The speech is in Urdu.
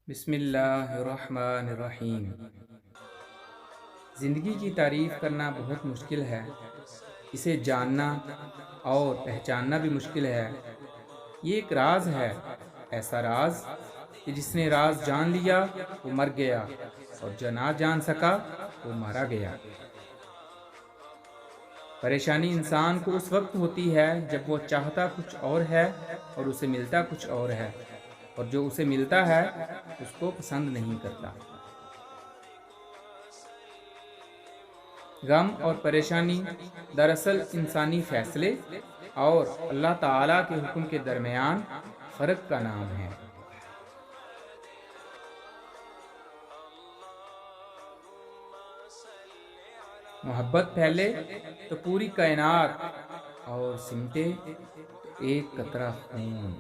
بسم اللہ الرحمن الرحیم۔ زندگی کی تعریف کرنا بہت مشکل ہے، اسے جاننا اور پہچاننا بھی مشکل ہے۔ یہ ایک راز ہے، ایسا راز کہ جس نے راز جان لیا وہ مر گیا، اور جو نہ جان سکا وہ مارا گیا۔ پریشانی انسان کو اس وقت ہوتی ہے جب وہ چاہتا کچھ اور ہے اور اسے ملتا کچھ اور ہے، اور جو اسے ملتا ہے اس کو پسند نہیں کرتا۔ غم اور پریشانی دراصل انسانی فیصلے اور اللہ تعالیٰ کے حکم کے درمیان فرق کا نام ہے۔ محبت پھیلے تو پوری کائنات، اور سمٹے تو ایک قطرہ خون۔